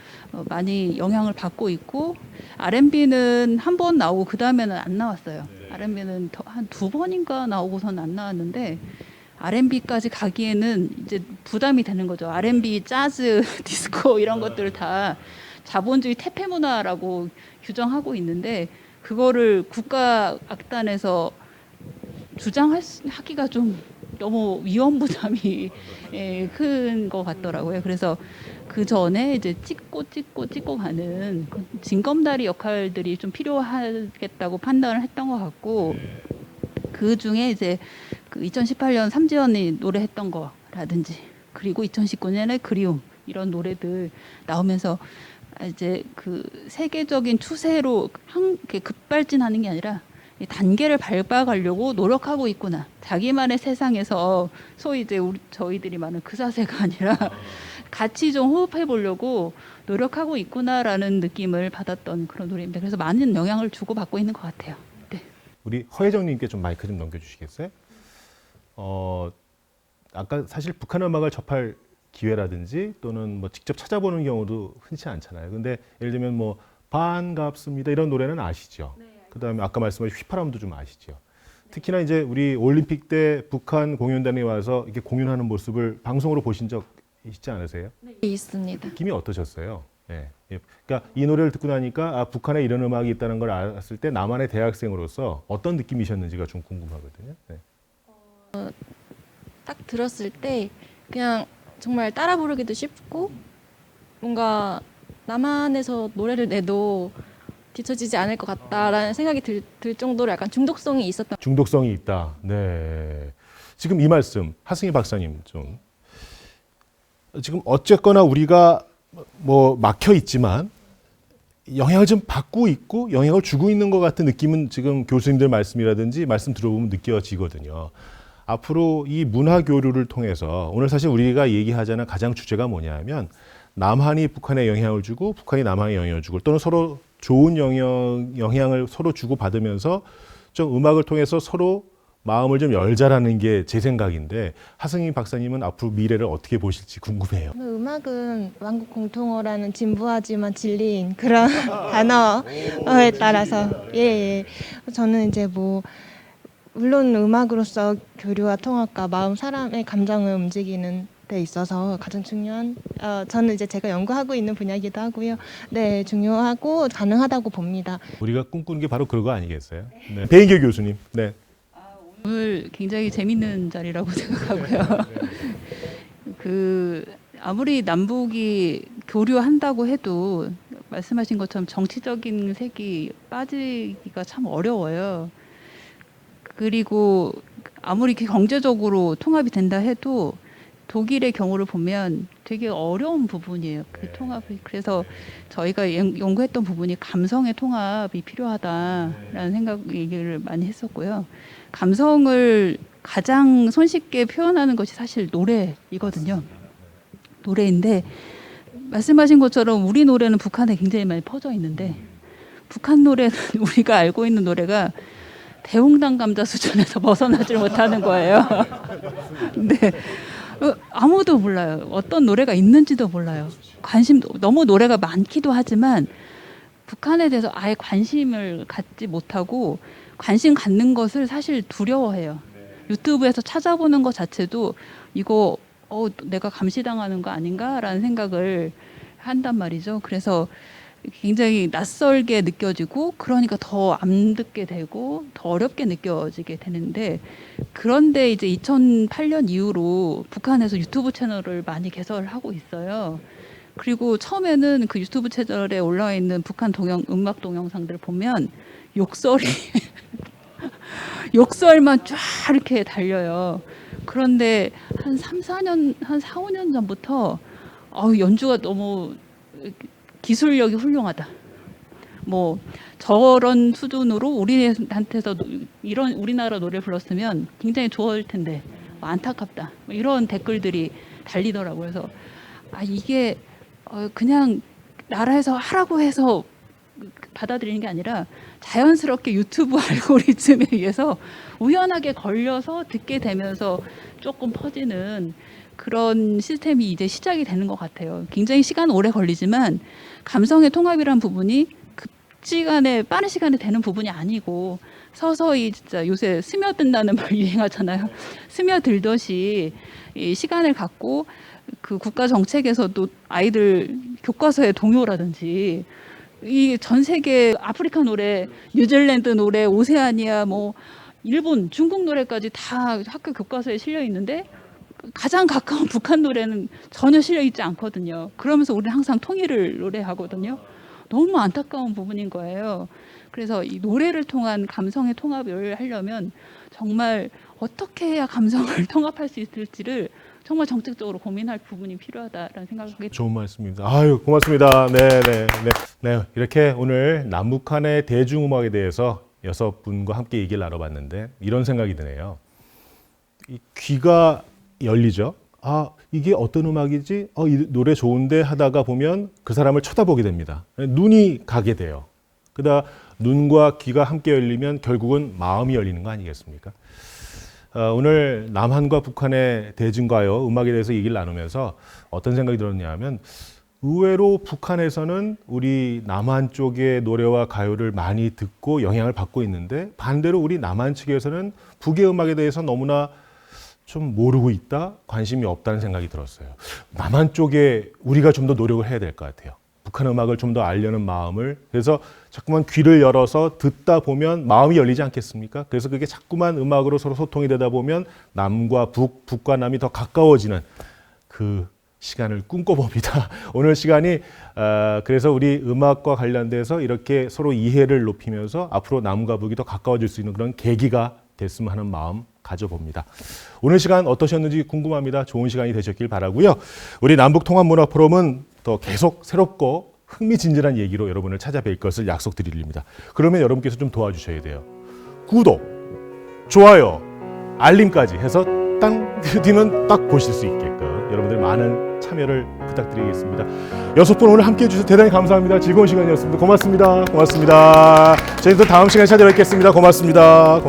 많이 영향을 받고 있고 R&B는 한 번 나오고 그 다음에는 안 나왔어요. R&B는 한 2번인가 나오고선 안 나왔는데 R&B까지 가기에는 이제 부담이 되는 거죠. R&B, 재즈, 디스코 이런 것들을 다 자본주의 태폐 문화라고 규정하고 있는데 그거를 국가 악단에서 주장하기가 좀 너무 위험 부담이 큰 것 같더라고요. 그래서 그 전에 이제 찍고 가는 징검다리 역할들이 좀 필요하겠다고 판단을 했던 것 같고 그 중에 이제 그 2018년 삼지연이 노래했던 거라든지 그리고 2019년에 그리움 이런 노래들 나오면서 이제 그 세계적인 추세로 급발진하는 게 아니라 단계를 밟아가려고 노력하고 있구나. 자기만의 세상에서 소위 이제 저희들이 말하는 그 자세가 아니라 같이 좀 호흡해 보려고 노력하고 있구나라는 느낌을 받았던 그런 노래입니다. 그래서 많은 영향을 주고받고 있는 것 같아요. 네. 우리 허혜정님께 좀 마이크 좀 넘겨주시겠어요? 아까 사실 북한 음악을 접할 기회라든지 또는 뭐 직접 찾아보는 경우도 흔치 않잖아요. 근데 예를 들면 뭐 반갑습니다 이런 노래는 아시죠? 그다음에 아까 말씀하신 휘파람도 좀 아시죠? 특히나 이제 우리 올림픽 때 북한 공연단이 와서 이렇게 공연하는 모습을 방송으로 보신 적 있지 않으세요? 네, 있습니다. 느낌이 어떠셨어요? 예. 그러니까 이 노래를 듣고 나니까 북한에 이런 음악이 있다는 걸 알았을 때 남한의 대학생으로서 어떤 느낌이셨는지가 좀 궁금하거든요. 네. 딱 들었을 때 그냥 정말 따라 부르기도 쉽고 뭔가 남한에서 노래를 내도 뒤처지지 않을 것 같다라는 생각이 들 정도로 약간 중독성이 있었던. 중독성이 있다. 네. 지금 이 말씀 하승희 박사님 좀 지금 어쨌거나 우리가 뭐 막혀 있지만 영향을 좀 받고 있고 영향을 주고 있는 것 같은 느낌은 지금 교수님들 말씀이라든지 말씀 들어보면 느껴지거든요. 앞으로 이 문화 교류를 통해서 오늘 사실 우리가 얘기하자는 가장 주제가 뭐냐면 남한이 북한에 영향을 주고 북한이 남한에 영향을 주고 또는 서로 좋은 영향을 서로 주고 받으면서 좀 음악을 통해서 서로 마음을 좀 열자라는 게 제 생각인데 하승희 박사님은 앞으로 미래를 어떻게 보실지 궁금해요. 음악은万国 공통어라는 진부하지만 진리인 그런 단어에 따라서 예. 저는 이제 뭐 물론 음악으로서 교류와 통합과 마음, 사람의 감정을 움직이는 데 있어서 가장 중요한 저는 이제 제가 연구하고 있는 분야이기도 하고요. 네, 중요하고 가능하다고 봅니다. 우리가 꿈꾸는 게 바로 그거 아니겠어요? 네. 배인교 교수님. 네. 오늘 굉장히 재밌는 자리라고 생각하고요. 아무리 남북이 교류한다고 해도 말씀하신 것처럼 정치적인 색이 빠지기가 참 어려워요. 그리고 아무리 경제적으로 통합이 된다 해도 독일의 경우를 보면 되게 어려운 부분이에요. 그 통합이. 그래서 저희가 연구했던 부분이 감성의 통합이 필요하다라는 얘기를 많이 했었고요. 감성을 가장 손쉽게 표현하는 것이 사실 노래이거든요. 노래인데 말씀하신 것처럼 우리 노래는 북한에 굉장히 많이 퍼져 있는데 북한 노래는 우리가 알고 있는 노래가 대홍당 감자 수준에서 벗어나질 못하는 거예요. 네. 아무도 몰라요. 어떤 노래가 있는지도 몰라요. 관심도 너무 노래가 많기도 하지만 북한에 대해서 아예 관심을 갖지 못하고 관심 갖는 것을 사실 두려워해요. 유튜브에서 찾아보는 것 자체도 이거 내가 감시당하는 거 아닌가라는 생각을 한단 말이죠. 그래서 굉장히 낯설게 느껴지고 그러니까 더 안 듣게 되고 더 어렵게 느껴지게 되는데 그런데 이제 2008년 이후로 북한에서 유튜브 채널을 많이 개설하고 있어요. 그리고 처음에는 그 유튜브 채널에 올라와 있는 북한 음악 동영상들 보면 욕설이 욕설만 쫙 이렇게 달려요. 그런데 한 4, 5년 전부터 연주가 너무 기술력이 훌륭하다. 뭐 저런 수준으로 우리한테서 우리나라 노래 불렀으면 굉장히 좋을 텐데 안타깝다. 이런 댓글들이 달리더라고요. 그래서 이게 그냥 나라에서 하라고 해서 받아들이는 게 아니라 자연스럽게 유튜브 알고리즘에 의해서 우연하게 걸려서 듣게 되면서 조금 퍼지는 그런 시스템이 이제 시작이 되는 것 같아요. 굉장히 시간 오래 걸리지만 감성의 통합이라는 부분이 빠른 시간에 되는 부분이 아니고 서서히 진짜 요새 스며든다는 말 유행하잖아요. 스며들듯이 이 시간을 갖고 그 국가 정책에서도 아이들 교과서의 동요라든지 이 전 세계 아프리카 노래, 뉴질랜드 노래, 오세아니아, 뭐 일본, 중국 노래까지 다 학교 교과서에 실려 있는데 가장 가까운 북한 노래는 전혀 실려 있지 않거든요. 그러면서 우리는 항상 통일을 노래하거든요. 너무 안타까운 부분인 거예요. 그래서 이 노래를 통한 감성의 통합을 하려면 정말 어떻게 해야 감성을 통합할 수 있을지를 정말 정책적으로 고민할 부분이 필요하다라는 생각을 하게 좋은 말씀입니다. 아유, 고맙습니다. 네. 이렇게 오늘 남북한의 대중음악에 대해서 6분과 함께 얘기를 나눠봤는데 이런 생각이 드네요. 이 귀가 열리죠. 이게 어떤 음악이지? 이 노래 좋은데 하다가 보면 그 사람을 쳐다보게 됩니다. 눈이 가게 돼요. 그러다 눈과 귀가 함께 열리면 결국은 마음이 열리는 거 아니겠습니까? 오늘 남한과 북한의 대중가요 음악에 대해서 얘기를 나누면서 어떤 생각이 들었냐면 의외로 북한에서는 우리 남한 쪽의 노래와 가요를 많이 듣고 영향을 받고 있는데 반대로 우리 남한 측에서는 북의 음악에 대해서 너무나 좀 모르고 있다, 관심이 없다는 생각이 들었어요. 남한 쪽에 우리가 좀 더 노력을 해야 될 것 같아요. 북한 음악을 좀 더 알려는 마음을. 그래서 자꾸만 귀를 열어서 듣다 보면 마음이 열리지 않겠습니까? 그래서 그게 자꾸만 음악으로 서로 소통이 되다 보면 남과 북, 북과 남이 더 가까워지는 그 시간을 꿈꿔봅니다. 오늘 시간이 그래서 우리 음악과 관련돼서 이렇게 서로 이해를 높이면서 앞으로 남과 북이 더 가까워질 수 있는 그런 계기가 됐으면 하는 마음 가져봅니다. 오늘 시간 어떠셨는지 궁금합니다. 좋은 시간이 되셨길 바라고요. 우리 남북통합문화 포럼은 더 계속 새롭고 흥미진진한 얘기로 여러분을 찾아뵐 것을 약속드립니다. 그러면 여러분께서 좀 도와주셔야 돼요. 구독, 좋아요, 알림까지 해서 땅 뒤면 딱 보실 수 있게끔 여러분들 많은 참여를 부탁드리겠습니다. 6분 오늘 함께해 주셔서 대단히 감사합니다. 즐거운 시간이었습니다. 고맙습니다. 저희도 다음 시간에 찾아뵙겠습니다. 고맙습니다.